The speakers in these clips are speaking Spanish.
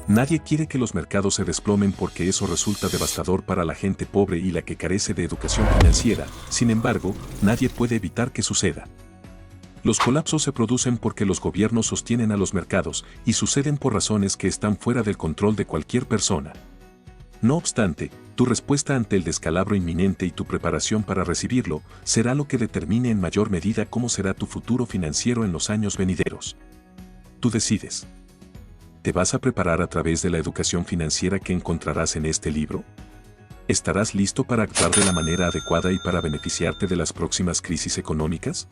Nadie quiere que los mercados se desplomen porque eso resulta devastador para la gente pobre y la que carece de educación financiera. Sin embargo, nadie puede evitar que suceda. Los colapsos se producen porque los gobiernos sostienen a los mercados y suceden por razones que están fuera del control de cualquier persona. No obstante, tu respuesta ante el descalabro inminente y tu preparación para recibirlo será lo que determine en mayor medida cómo será tu futuro financiero en los años venideros. Tú decides. ¿Te vas a preparar a través de la educación financiera que encontrarás en este libro? ¿Estarás listo para actuar de la manera adecuada y para beneficiarte de las próximas crisis económicas?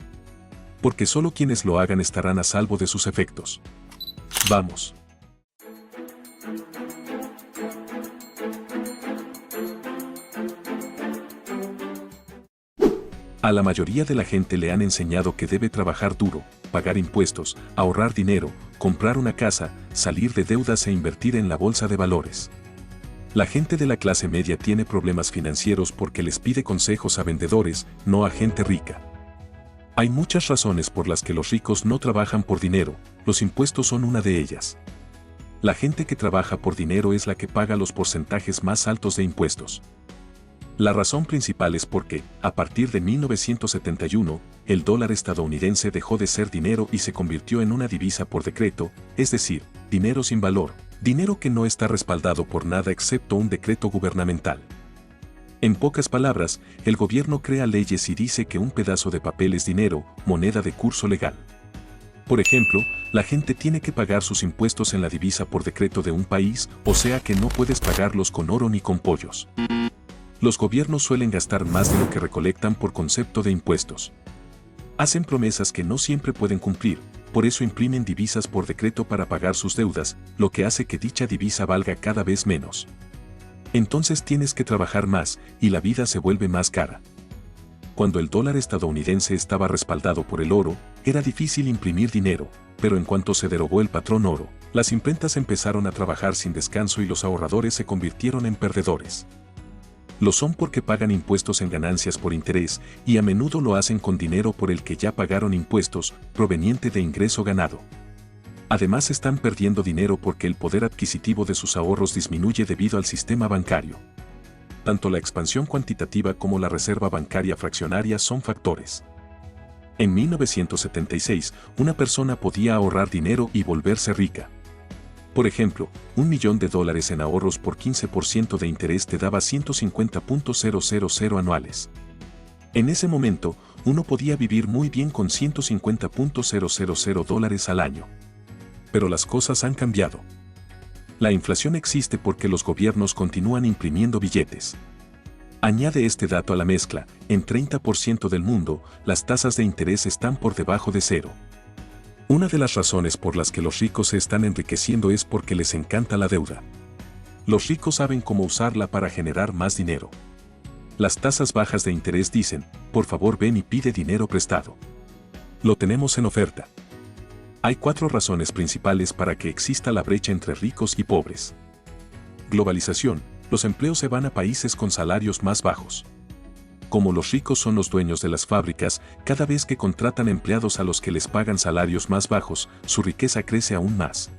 Porque solo quienes lo hagan estarán a salvo de sus efectos. Vamos. A la mayoría de la gente le han enseñado que debe trabajar duro, pagar impuestos, ahorrar dinero, comprar una casa, salir de deudas e invertir en la bolsa de valores. La gente de la clase media tiene problemas financieros porque les pide consejos a vendedores, no a gente rica. Hay muchas razones por las que los ricos no trabajan por dinero, los impuestos son una de ellas. La gente que trabaja por dinero es la que paga los porcentajes más altos de impuestos. La razón principal es porque, a partir de 1971, el dólar estadounidense dejó de ser dinero y se convirtió en una divisa por decreto, es decir, dinero sin valor, dinero que no está respaldado por nada excepto un decreto gubernamental. En pocas palabras, el gobierno crea leyes y dice que un pedazo de papel es dinero, moneda de curso legal. Por ejemplo, la gente tiene que pagar sus impuestos en la divisa por decreto de un país, o sea que no puedes pagarlos con oro ni con pollos. Los gobiernos suelen gastar más de lo que recolectan por concepto de impuestos. Hacen promesas que no siempre pueden cumplir, por eso imprimen divisas por decreto para pagar sus deudas, lo que hace que dicha divisa valga cada vez menos. Entonces tienes que trabajar más, y la vida se vuelve más cara. Cuando el dólar estadounidense estaba respaldado por el oro, era difícil imprimir dinero, pero en cuanto se derogó el patrón oro, las imprentas empezaron a trabajar sin descanso y los ahorradores se convirtieron en perdedores. Lo son porque pagan impuestos en ganancias por interés y a menudo lo hacen con dinero por el que ya pagaron impuestos, proveniente de ingreso ganado. Además están perdiendo dinero porque el poder adquisitivo de sus ahorros disminuye debido al sistema bancario. Tanto la expansión cuantitativa como la reserva bancaria fraccionaria son factores. En 1976, una persona podía ahorrar dinero y volverse rica. Por ejemplo, $1.000.000 en ahorros por 15% de interés te daba 150.000 anuales. En ese momento, uno podía vivir muy bien con $150.000 al año. Pero las cosas han cambiado. La inflación existe porque los gobiernos continúan imprimiendo billetes. Añade este dato a la mezcla, en 30% del mundo, las tasas de interés están por debajo de cero. Una de las razones por las que los ricos se están enriqueciendo es porque les encanta la deuda. Los ricos saben cómo usarla para generar más dinero. Las tasas bajas de interés dicen, por favor ven y pide dinero prestado. Lo tenemos en oferta. Hay 4 razones principales para que exista la brecha entre ricos y pobres. Globalización, los empleos se van a países con salarios más bajos. Como los ricos son los dueños de las fábricas, cada vez que contratan empleados a los que les pagan salarios más bajos, su riqueza crece aún más.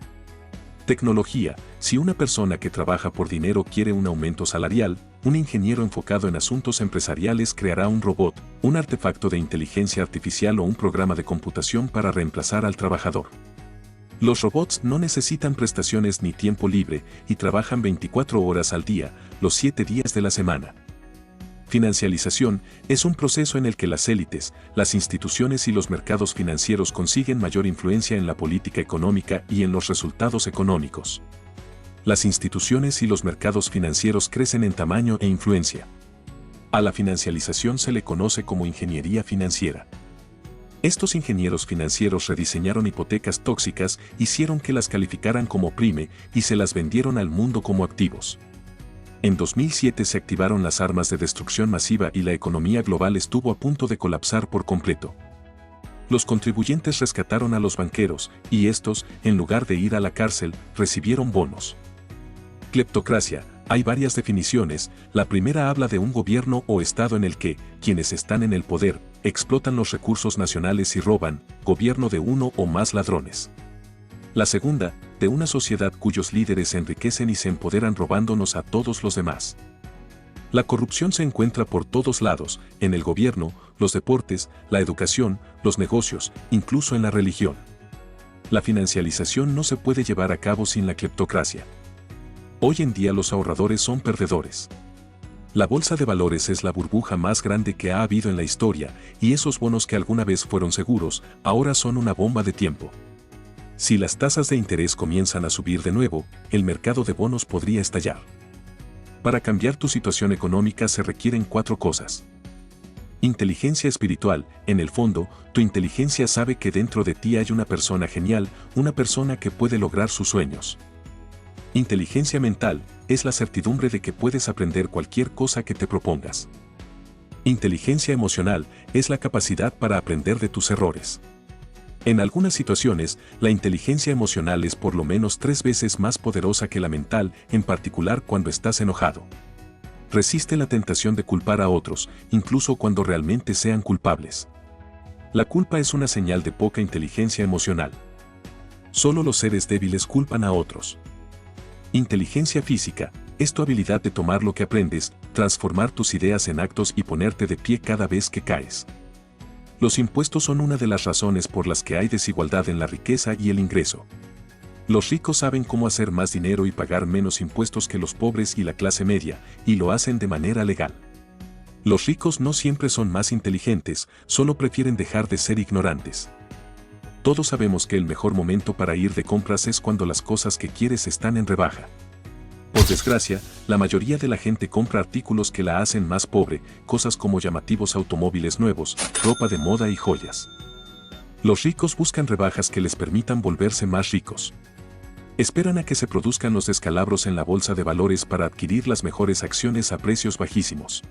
Tecnología, si una persona que trabaja por dinero quiere un aumento salarial, un ingeniero enfocado en asuntos empresariales creará un robot, un artefacto de inteligencia artificial o un programa de computación para reemplazar al trabajador. Los robots no necesitan prestaciones ni tiempo libre y trabajan 24 horas al día, los 7 días de la semana. Financialización es un proceso en el que las élites, las instituciones y los mercados financieros consiguen mayor influencia en la política económica y en los resultados económicos. Las instituciones y los mercados financieros crecen en tamaño e influencia. A la financialización se le conoce como ingeniería financiera. Estos ingenieros financieros rediseñaron hipotecas tóxicas, hicieron que las calificaran como prime y se las vendieron al mundo como activos. En 2007 se activaron las armas de destrucción masiva y la economía global estuvo a punto de colapsar por completo. Los contribuyentes rescataron a los banqueros, y estos, en lugar de ir a la cárcel, recibieron bonos. Cleptocracia, hay varias definiciones. La primera habla de un gobierno o estado en el que, quienes están en el poder, explotan los recursos nacionales y roban, gobierno de uno o más ladrones. La segunda, de una sociedad cuyos líderes se enriquecen y se empoderan robándonos a todos los demás. La corrupción se encuentra por todos lados, en el gobierno, los deportes, la educación, los negocios, incluso en la religión. La financialización no se puede llevar a cabo sin la cleptocracia. Hoy en día los ahorradores son perdedores. La bolsa de valores es la burbuja más grande que ha habido en la historia, y esos bonos que alguna vez fueron seguros, ahora son una bomba de tiempo. Si las tasas de interés comienzan a subir de nuevo, el mercado de bonos podría estallar. Para cambiar tu situación económica se requieren 4 cosas. Inteligencia espiritual. En el fondo, tu inteligencia sabe que dentro de ti hay una persona genial, una persona que puede lograr sus sueños. Inteligencia mental es la certidumbre de que puedes aprender cualquier cosa que te propongas. Inteligencia emocional es la capacidad para aprender de tus errores. En algunas situaciones, la inteligencia emocional es por lo menos 3 veces más poderosa que la mental, en particular cuando estás enojado. Resiste la tentación de culpar a otros, incluso cuando realmente sean culpables. La culpa es una señal de poca inteligencia emocional. Solo los seres débiles culpan a otros. Inteligencia física es tu habilidad de tomar lo que aprendes, transformar tus ideas en actos y ponerte de pie cada vez que caes. Los impuestos son una de las razones por las que hay desigualdad en la riqueza y el ingreso. Los ricos saben cómo hacer más dinero y pagar menos impuestos que los pobres y la clase media, y lo hacen de manera legal. Los ricos no siempre son más inteligentes, solo prefieren dejar de ser ignorantes. Todos sabemos que el mejor momento para ir de compras es cuando las cosas que quieres están en rebaja. Por desgracia, la mayoría de la gente compra artículos que la hacen más pobre, cosas como llamativos automóviles nuevos, ropa de moda y joyas. Los ricos buscan rebajas que les permitan volverse más ricos. Esperan a que se produzcan los descalabros en la bolsa de valores para adquirir las mejores acciones a precios bajísimos.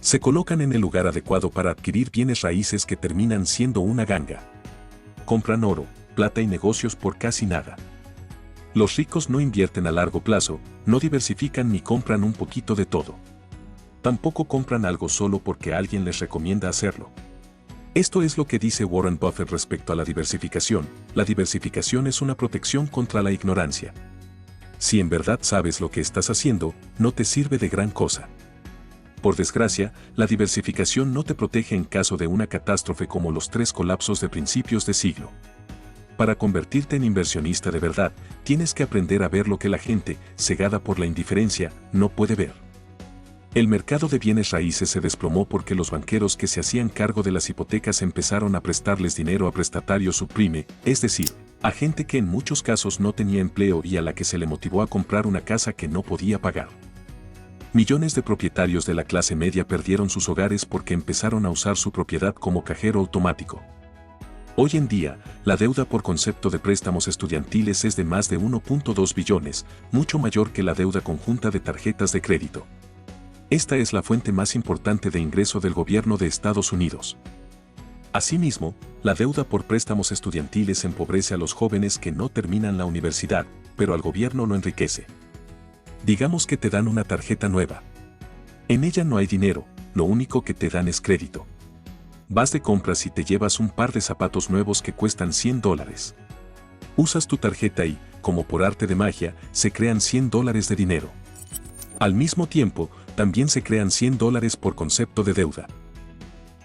Se colocan en el lugar adecuado para adquirir bienes raíces que terminan siendo una ganga. Compran oro, plata y negocios por casi nada. Los ricos no invierten a largo plazo, no diversifican ni compran un poquito de todo. Tampoco compran algo solo porque alguien les recomienda hacerlo. Esto es lo que dice Warren Buffett respecto a la diversificación. La diversificación es una protección contra la ignorancia. Si en verdad sabes lo que estás haciendo, no te sirve de gran cosa. Por desgracia, la diversificación no te protege en caso de una catástrofe como los 3 colapsos de principios de siglo. Para convertirte en inversionista de verdad, tienes que aprender a ver lo que la gente, cegada por la indiferencia, no puede ver. El mercado de bienes raíces se desplomó porque los banqueros que se hacían cargo de las hipotecas empezaron a prestarles dinero a prestatarios subprime, es decir, a gente que en muchos casos no tenía empleo y a la que se le motivó a comprar una casa que no podía pagar. Millones de propietarios de la clase media perdieron sus hogares porque empezaron a usar su propiedad como cajero automático. Hoy en día, la deuda por concepto de préstamos estudiantiles es de más de 1.2 billones, mucho mayor que la deuda conjunta de tarjetas de crédito. Esta es la fuente más importante de ingreso del gobierno de Estados Unidos. Asimismo, la deuda por préstamos estudiantiles empobrece a los jóvenes que no terminan la universidad, pero al gobierno lo enriquece. Digamos que te dan una tarjeta nueva. En ella no hay dinero, lo único que te dan es crédito. Vas de compras y te llevas un par de zapatos nuevos que cuestan $100. Usas tu tarjeta y, como por arte de magia, se crean $100 de dinero. Al mismo tiempo, también se crean $100 por concepto de deuda.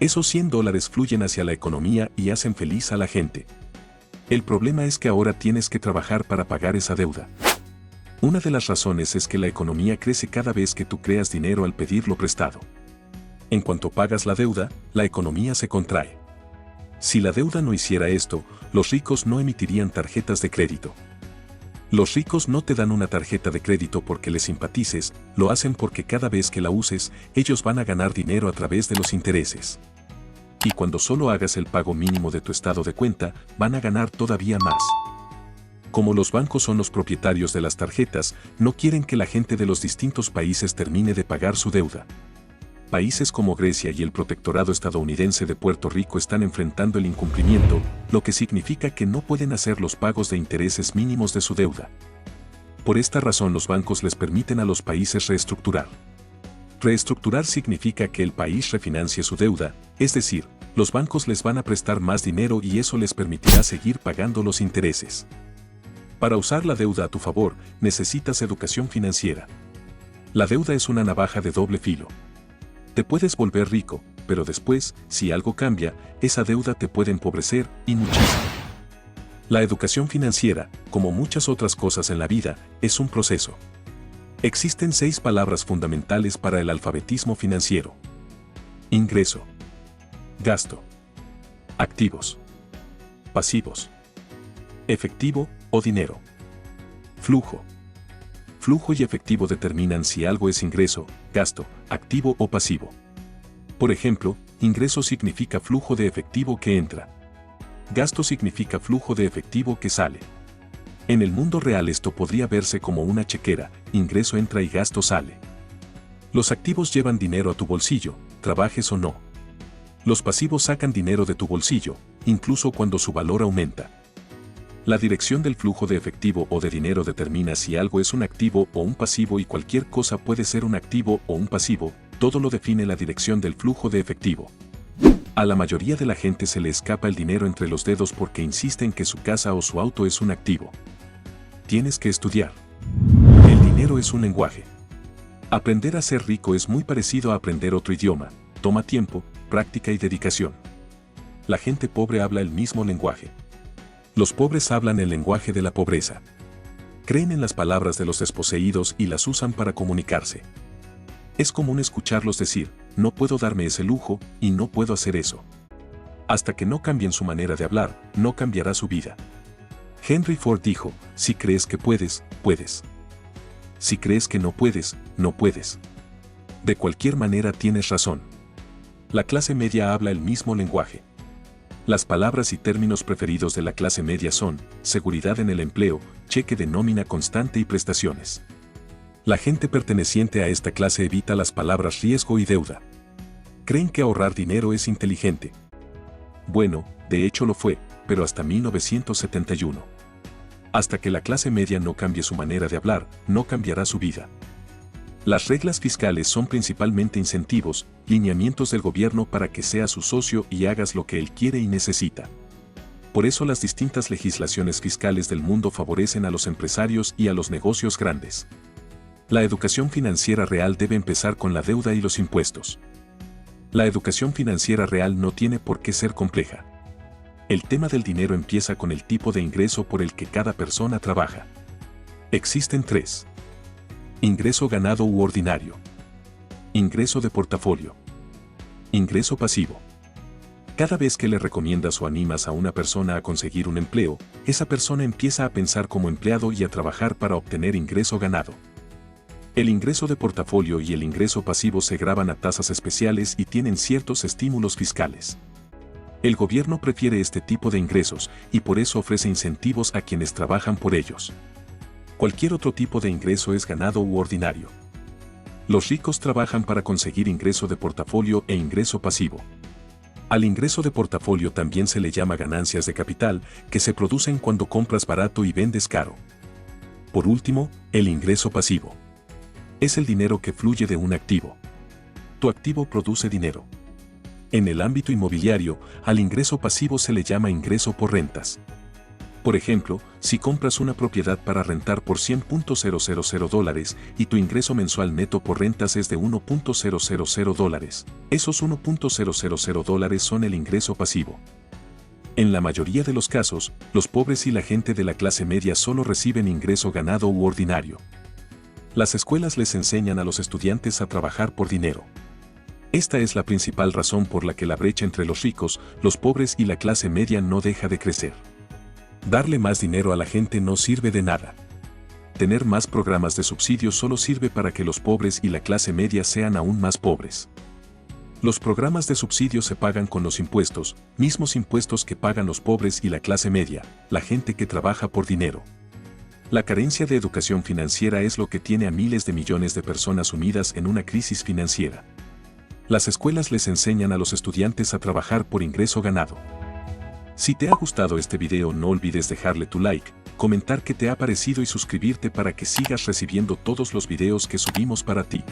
Esos $100 fluyen hacia la economía y hacen feliz a la gente. El problema es que ahora tienes que trabajar para pagar esa deuda. Una de las razones es que la economía crece cada vez que tú creas dinero al pedirlo prestado. En cuanto pagas la deuda, la economía se contrae. Si la deuda no hiciera esto, los ricos no emitirían tarjetas de crédito. Los ricos no te dan una tarjeta de crédito porque les simpatices, lo hacen porque cada vez que la uses, ellos van a ganar dinero a través de los intereses. Y cuando solo hagas el pago mínimo de tu estado de cuenta, van a ganar todavía más. Como los bancos son los propietarios de las tarjetas, no quieren que la gente de los distintos países termine de pagar su deuda. Países como Grecia y el protectorado estadounidense de Puerto Rico están enfrentando el incumplimiento, lo que significa que no pueden hacer los pagos de intereses mínimos de su deuda. Por esta razón los bancos les permiten a los países reestructurar. Reestructurar significa que el país refinancie su deuda, es decir, los bancos les van a prestar más dinero y eso les permitirá seguir pagando los intereses. Para usar la deuda a tu favor, necesitas educación financiera. La deuda es una navaja de doble filo. Te puedes volver rico, pero después, si algo cambia, esa deuda te puede empobrecer y muchísimo. La educación financiera, como muchas otras cosas en la vida, es un proceso. Existen 6 palabras fundamentales para el alfabetismo financiero: ingreso, gasto, activos, pasivos, efectivo o dinero, flujo. Flujo y efectivo determinan si algo es ingreso, gasto, activo o pasivo. Por ejemplo, ingreso significa flujo de efectivo que entra. Gasto significa flujo de efectivo que sale. En el mundo real esto podría verse como una chequera: ingreso entra y gasto sale. Los activos llevan dinero a tu bolsillo, trabajes o no. Los pasivos sacan dinero de tu bolsillo, incluso cuando su valor aumenta. La dirección del flujo de efectivo o de dinero determina si algo es un activo o un pasivo, y cualquier cosa puede ser un activo o un pasivo, todo lo define la dirección del flujo de efectivo. A la mayoría de la gente se le escapa el dinero entre los dedos porque insiste en que su casa o su auto es un activo. Tienes que estudiar. El dinero es un lenguaje. Aprender a ser rico es muy parecido a aprender otro idioma: toma tiempo, práctica y dedicación. La gente pobre habla el mismo lenguaje. Los pobres hablan el lenguaje de la pobreza. Creen en las palabras de los desposeídos y las usan para comunicarse. Es común escucharlos decir: no puedo darme ese lujo y no puedo hacer eso. Hasta que no cambien su manera de hablar, no cambiará su vida. Henry Ford dijo: si crees que puedes, puedes. Si crees que no puedes, no puedes. De cualquier manera tienes razón. La clase media habla el mismo lenguaje. Las palabras y términos preferidos de la clase media son: seguridad en el empleo, cheque de nómina constante y prestaciones. La gente perteneciente a esta clase evita las palabras riesgo y deuda. Creen que ahorrar dinero es inteligente. Bueno, de hecho lo fue, pero hasta 1971. Hasta que la clase media no cambie su manera de hablar, no cambiará su vida. Las reglas fiscales son principalmente incentivos, lineamientos del gobierno para que seas su socio y hagas lo que él quiere y necesita. Por eso las distintas legislaciones fiscales del mundo favorecen a los empresarios y a los negocios grandes. La educación financiera real debe empezar con la deuda y los impuestos. La educación financiera real no tiene por qué ser compleja. El tema del dinero empieza con el tipo de ingreso por el que cada persona trabaja. Existen 3. Ingreso ganado u ordinario. Ingreso de portafolio. Ingreso pasivo. Cada vez que le recomiendas o animas a una persona a conseguir un empleo, esa persona empieza a pensar como empleado y a trabajar para obtener ingreso ganado. El ingreso de portafolio y el ingreso pasivo se graban a tasas especiales y tienen ciertos estímulos fiscales. El gobierno prefiere este tipo de ingresos y por eso ofrece incentivos a quienes trabajan por ellos. Cualquier otro tipo de ingreso es ganado u ordinario. Los ricos trabajan para conseguir ingreso de portafolio e ingreso pasivo. Al ingreso de portafolio también se le llama ganancias de capital, que se producen cuando compras barato y vendes caro. Por último, el ingreso pasivo. Es el dinero que fluye de un activo. Tu activo produce dinero. En el ámbito inmobiliario, al ingreso pasivo se le llama ingreso por rentas. Por ejemplo, si compras una propiedad para rentar por $100,000 y tu ingreso mensual neto por rentas es de $1,000, esos $1,000 son el ingreso pasivo. En la mayoría de los casos, los pobres y la gente de la clase media solo reciben ingreso ganado u ordinario. Las escuelas les enseñan a los estudiantes a trabajar por dinero. Esta es la principal razón por la que la brecha entre los ricos, los pobres y la clase media no deja de crecer. Darle más dinero a la gente no sirve de nada. Tener más programas de subsidio solo sirve para que los pobres y la clase media sean aún más pobres. Los programas de subsidio se pagan con los impuestos, mismos impuestos que pagan los pobres y la clase media, la gente que trabaja por dinero. La carencia de educación financiera es lo que tiene a miles de millones de personas sumidas en una crisis financiera. Las escuelas les enseñan a los estudiantes a trabajar por ingreso ganado. Si te ha gustado este video, no olvides dejarle tu like, comentar qué te ha parecido y suscribirte para que sigas recibiendo todos los videos que subimos para ti.